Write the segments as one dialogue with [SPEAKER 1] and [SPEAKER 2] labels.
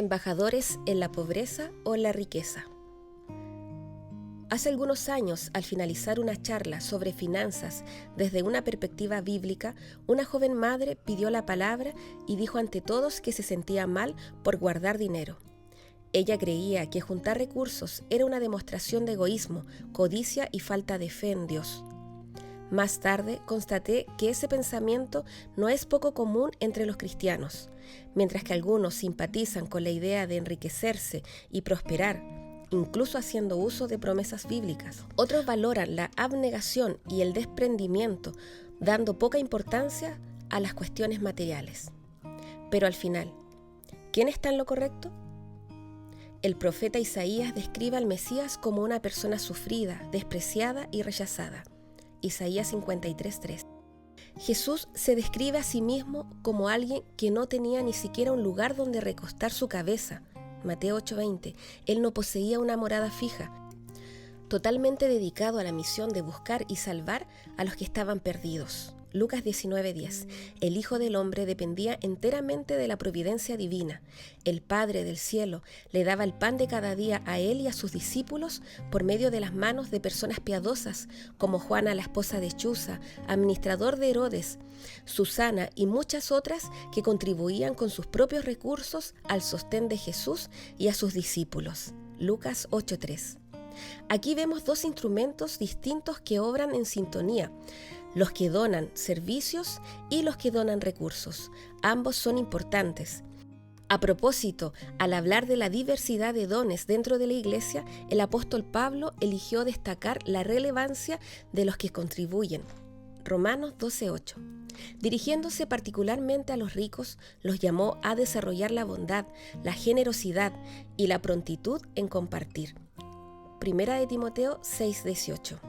[SPEAKER 1] Embajadores en la pobreza o en la riqueza. Hace algunos años, al finalizar una charla sobre finanzas desde una perspectiva bíblica, una joven madre pidió la palabra y dijo ante todos que se sentía mal por guardar dinero. Ella creía que juntar recursos era una demostración de egoísmo, codicia y falta de fe en Dios. Más tarde constaté que ese pensamiento no es poco común entre los cristianos. Mientras que algunos simpatizan con la idea de enriquecerse y prosperar, incluso haciendo uso de promesas bíblicas, otros valoran la abnegación y el desprendimiento, dando poca importancia a las cuestiones materiales. Pero al final, ¿quién está en lo correcto? El profeta Isaías describe al Mesías como una persona sufrida, despreciada y rechazada. Isaías 53:3. Jesús se describe a sí mismo como alguien que no tenía ni siquiera un lugar donde recostar su cabeza. Mateo 8:20. Él no poseía una morada fija, totalmente dedicado a la misión de buscar y salvar a los que estaban perdidos. Lucas 19:10. El Hijo del Hombre dependía enteramente de la providencia divina. El Padre del cielo le daba el pan de cada día a él y a sus discípulos por medio de las manos de personas piadosas como Juana, la esposa de Chuza, administrador de Herodes, Susana y muchas otras que contribuían con sus propios recursos al sostén de Jesús y a sus discípulos. Lucas 8:3. Aquí vemos dos instrumentos distintos que obran en sintonía: los que donan servicios y los que donan recursos. Ambos son importantes. A propósito, al hablar de la diversidad de dones dentro de la Iglesia, el apóstol Pablo eligió destacar la relevancia de los que contribuyen. Romanos 12:8. Dirigiéndose particularmente a los ricos, los llamó a desarrollar la bondad, la generosidad y la prontitud en compartir. Primera de Timoteo 6:18.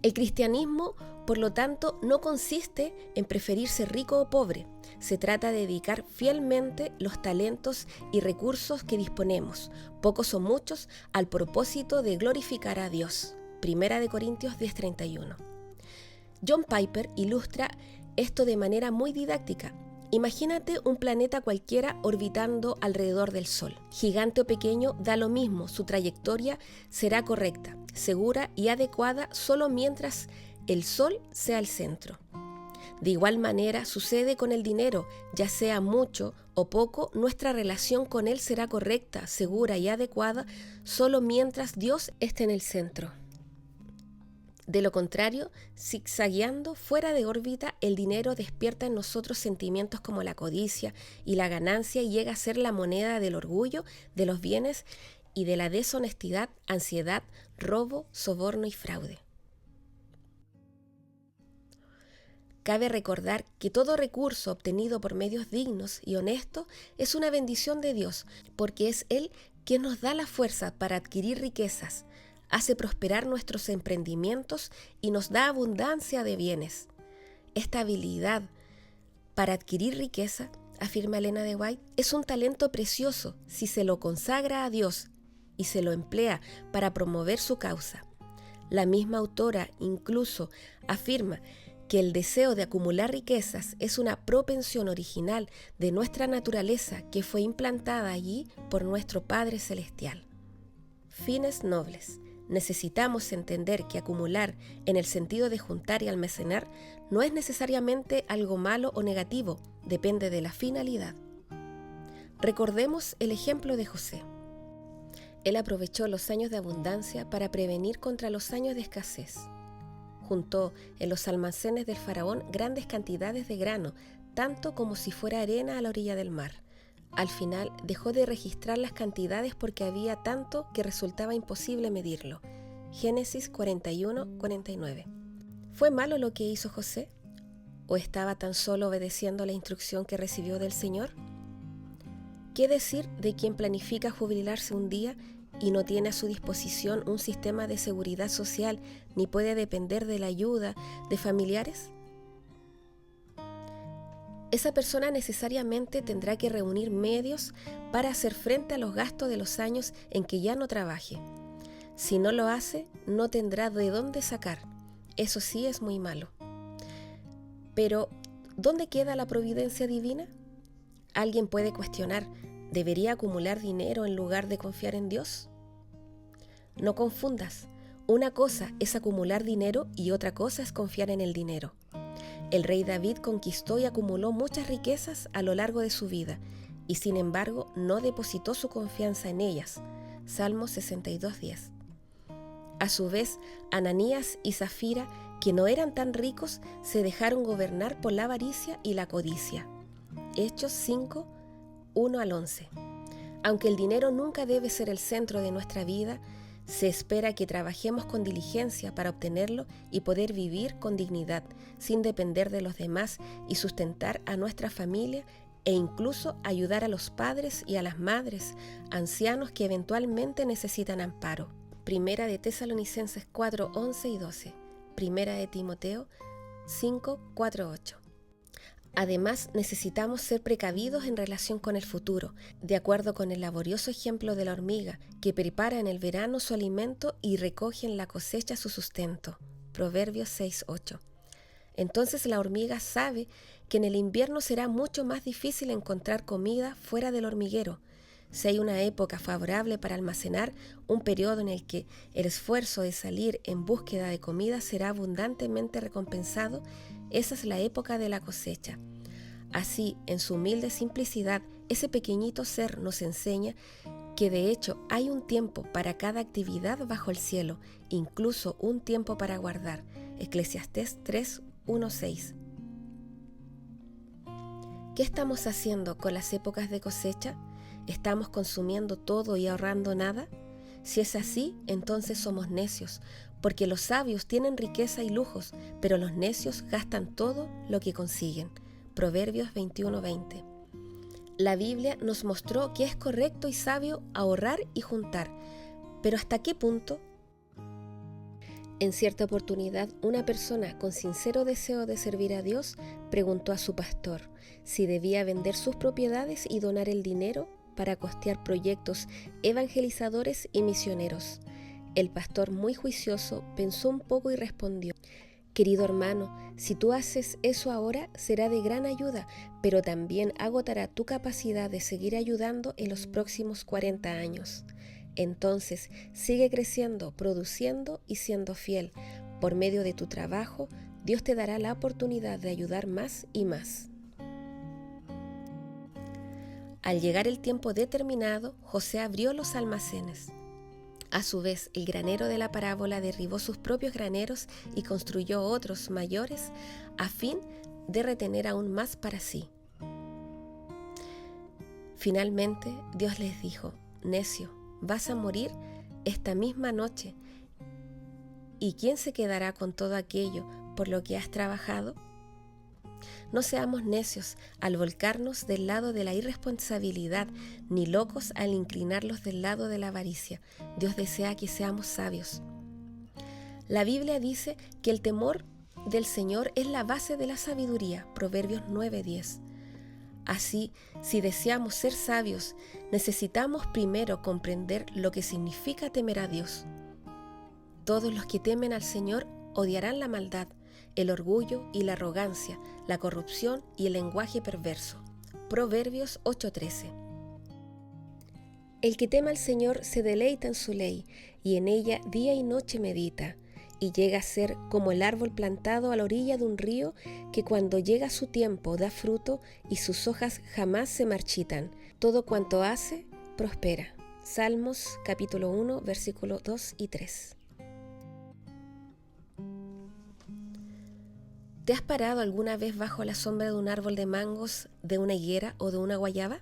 [SPEAKER 1] El cristianismo, por lo tanto, no consiste en preferir ser rico o pobre. Se trata de dedicar fielmente los talentos y recursos que disponemos, pocos o muchos, al propósito de glorificar a Dios. Primera de Corintios 10:31. John Piper ilustra esto de manera muy didáctica. Imagínate un planeta cualquiera orbitando alrededor del Sol. Gigante o pequeño, da lo mismo, su trayectoria será correcta, segura y adecuada solo mientras el Sol sea el centro. De igual manera sucede con el dinero, ya sea mucho o poco, nuestra relación con él será correcta, segura y adecuada solo mientras Dios esté en el centro. De lo contrario, zigzagueando fuera de órbita, el dinero despierta en nosotros sentimientos como la codicia y la ganancia y llega a ser la moneda del orgullo, de los bienes y de la deshonestidad, ansiedad, robo, soborno y fraude. Cabe recordar que todo recurso obtenido por medios dignos y honestos es una bendición de Dios, porque es Él quien nos da la fuerza para adquirir riquezas, hace prosperar nuestros emprendimientos y nos da abundancia de bienes. Esta habilidad para adquirir riqueza, afirma Elena de White, es un talento precioso si se lo consagra a Dios y se lo emplea para promover su causa. La misma autora incluso afirma que el deseo de acumular riquezas es una propensión original de nuestra naturaleza que fue implantada allí por nuestro Padre Celestial. Fines nobles. Necesitamos entender que acumular, en el sentido de juntar y almacenar, no es necesariamente algo malo o negativo, depende de la finalidad. Recordemos el ejemplo de José. Él aprovechó los años de abundancia para prevenir contra los años de escasez. Juntó en los almacenes del faraón grandes cantidades de grano, tanto como si fuera arena a la orilla del mar. Al final dejó de registrar las cantidades porque había tanto que resultaba imposible medirlo. Génesis 41:49. ¿Fue malo lo que hizo José? ¿O estaba tan solo obedeciendo la instrucción que recibió del Señor? ¿Qué decir de quien planifica jubilarse un día y no tiene a su disposición un sistema de seguridad social ni puede depender de la ayuda de familiares? Esa persona necesariamente tendrá que reunir medios para hacer frente a los gastos de los años en que ya no trabaje. Si no lo hace, no tendrá de dónde sacar. Eso sí es muy malo. Pero, ¿dónde queda la providencia divina? Alguien puede cuestionar, ¿Debería acumular dinero en lugar de confiar en Dios? No confundas. Una cosa es acumular dinero y otra cosa es confiar en el dinero. El rey David conquistó y acumuló muchas riquezas a lo largo de su vida y sin embargo no depositó su confianza en ellas. Salmo 62:10. A su vez, Ananías y Zafira, que no eran tan ricos, se dejaron gobernar por la avaricia y la codicia. Hechos 5, 1 al 11. Aunque el dinero nunca debe ser el centro de nuestra vida, se espera que trabajemos con diligencia para obtenerlo y poder vivir con dignidad, sin depender de los demás y sustentar a nuestra familia e incluso ayudar a los padres y a las madres, ancianos que eventualmente necesitan amparo. Primera de Tesalonicenses 4, 11 y 12. Primera de Timoteo 5, 4, 8. Además, necesitamos ser precavidos en relación con el futuro, de acuerdo con el laborioso ejemplo de la hormiga, que prepara en el verano su alimento y recoge en la cosecha su sustento. Proverbios 6:8. Entonces la hormiga sabe que en el invierno será mucho más difícil encontrar comida fuera del hormiguero. Si hay una época favorable para almacenar, un periodo en el que el esfuerzo de salir en búsqueda de comida será abundantemente recompensado, esa es la época de la cosecha. Así, en su humilde simplicidad, ese pequeñito ser nos enseña que de hecho hay un tiempo para cada actividad bajo el cielo, incluso un tiempo para guardar. Eclesiastés 3, 1, 6. ¿Qué estamos haciendo con las épocas de cosecha? ¿Estamos consumiendo todo y ahorrando nada? Si es así, entonces somos necios, porque los sabios tienen riqueza y lujos, pero los necios gastan todo lo que consiguen. Proverbios 21:20. La Biblia nos mostró que es correcto y sabio ahorrar y juntar, pero ¿hasta qué punto? En cierta oportunidad, una persona con sincero deseo de servir a Dios preguntó a su pastor si debía vender sus propiedades y donar el dinero para costear proyectos evangelizadores y misioneros. El pastor, muy juicioso, pensó un poco y respondió: «Querido hermano, si tú haces eso ahora, será de gran ayuda, pero también agotará tu capacidad de seguir ayudando en los próximos 40 años. Entonces, sigue creciendo, produciendo y siendo fiel. Por medio de tu trabajo, Dios te dará la oportunidad de ayudar más y más». Al llegar el tiempo determinado, José abrió los almacenes. A su vez, el granero de la parábola derribó sus propios graneros y construyó otros mayores a fin de retener aún más para sí. Finalmente, Dios les dijo: «Necio, vas a morir esta misma noche. ¿Y quién se quedará con todo aquello por lo que has trabajado?». No seamos necios al volcarnos del lado de la irresponsabilidad, ni locos al inclinarlos del lado de la avaricia. Dios desea que seamos sabios. La Biblia dice que el temor del Señor es la base de la sabiduría. Proverbios 9:10. Así, si deseamos ser sabios, necesitamos primero comprender lo que significa temer a Dios. Todos los que temen al Señor odiarán la maldad, el orgullo y la arrogancia, la corrupción y el lenguaje perverso. Proverbios 8:13. El que teme al Señor se deleita en su ley, y en ella día y noche medita, y llega a ser como el árbol plantado a la orilla de un río, que cuando llega su tiempo da fruto y sus hojas jamás se marchitan. Todo cuanto hace, prospera. Salmos capítulo 1, versículos 2 y 3. ¿Te has parado alguna vez bajo la sombra de un árbol de mangos, de una higuera o de una guayaba?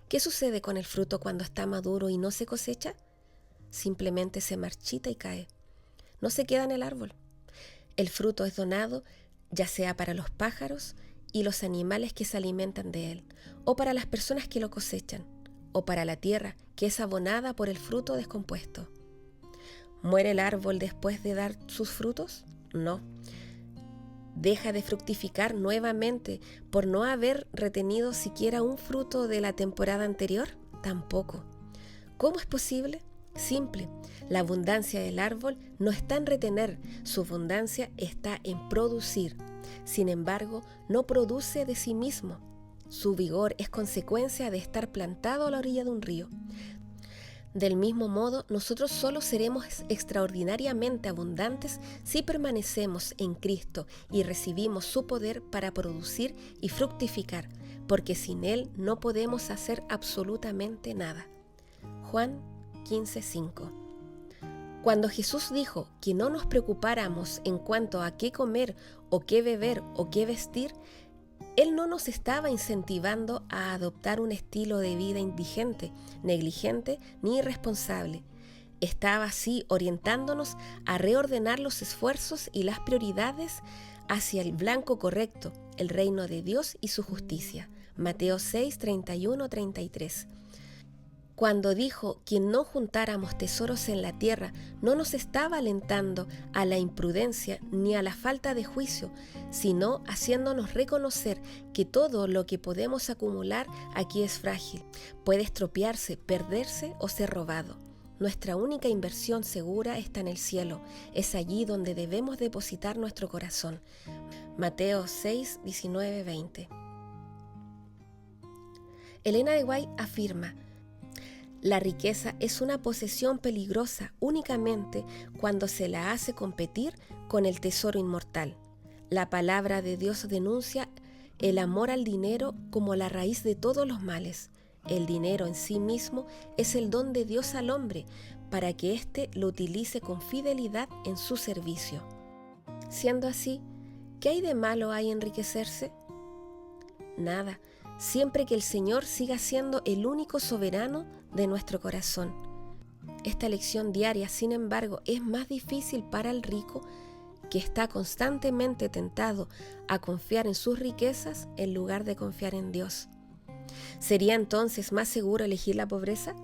[SPEAKER 1] ¿Qué sucede con el fruto cuando está maduro y no se cosecha? Simplemente se marchita y cae. No se queda en el árbol. El fruto es donado, ya sea para los pájaros y los animales que se alimentan de él, o para las personas que lo cosechan, o para la tierra que es abonada por el fruto descompuesto. ¿Muere el árbol después de dar sus frutos? No. ¿Deja de fructificar nuevamente por no haber retenido siquiera un fruto de la temporada anterior? Tampoco. ¿Cómo es posible? Simple. La abundancia del árbol no está en retener, su abundancia está en producir. Sin embargo, no produce de sí mismo. Su vigor es consecuencia de estar plantado a la orilla de un río. Del mismo modo, nosotros solo seremos extraordinariamente abundantes si permanecemos en Cristo y recibimos su poder para producir y fructificar, porque sin Él no podemos hacer absolutamente nada. Juan 15:5. Cuando Jesús dijo que no nos preocupáramos en cuanto a qué comer o qué beber o qué vestir, Él no nos estaba incentivando a adoptar un estilo de vida indigente, negligente ni irresponsable. Estaba así orientándonos a reordenar los esfuerzos y las prioridades hacia el blanco correcto, el reino de Dios y su justicia. Mateo 6, 31-33. Cuando dijo que no juntáramos tesoros en la tierra, no nos estaba alentando a la imprudencia ni a la falta de juicio, sino haciéndonos reconocer que todo lo que podemos acumular aquí es frágil, puede estropearse, perderse o ser robado. Nuestra única inversión segura está en el cielo, es allí donde debemos depositar nuestro corazón. Mateo 6, 19-20. Elena de White afirma: la riqueza es una posesión peligrosa únicamente cuando se la hace competir con el tesoro inmortal. La palabra de Dios denuncia el amor al dinero como la raíz de todos los males. El dinero en sí mismo es el don de Dios al hombre para que éste lo utilice con fidelidad en su servicio. Siendo así, ¿qué hay de malo en enriquecerse? Nada, siempre que el Señor siga siendo el único soberano de nuestro corazón. Esta elección diaria, sin embargo, es más difícil para el rico, que está constantemente tentado a confiar en sus riquezas en lugar de confiar en Dios. ¿Sería entonces más seguro elegir la pobreza?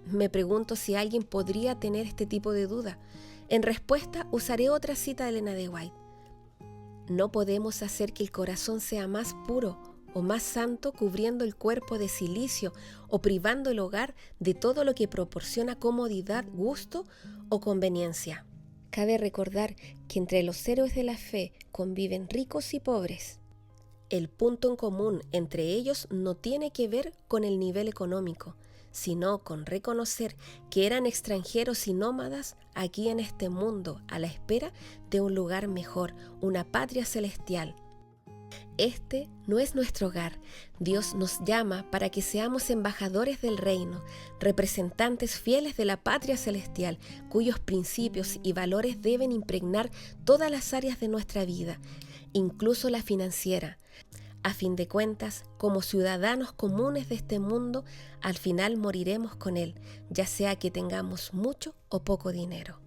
[SPEAKER 1] Me pregunto si alguien podría tener este tipo de duda. En respuesta, usaré otra cita de Elena de White. No podemos hacer que el corazón sea más puro o más santo cubriendo el cuerpo de cilicio o privando el hogar de todo lo que proporciona comodidad, gusto o conveniencia. Cabe recordar que entre los héroes de la fe conviven ricos y pobres. El punto en común entre ellos no tiene que ver con el nivel económico, sino con reconocer que eran extranjeros y nómadas aquí en este mundo a la espera de un lugar mejor, una patria celestial. Este no es nuestro hogar. Dios nos llama para que seamos embajadores del reino, representantes fieles de la patria celestial, cuyos principios y valores deben impregnar todas las áreas de nuestra vida, incluso la financiera. A fin de cuentas, como ciudadanos comunes de este mundo, al final moriremos con él, ya sea que tengamos mucho o poco dinero.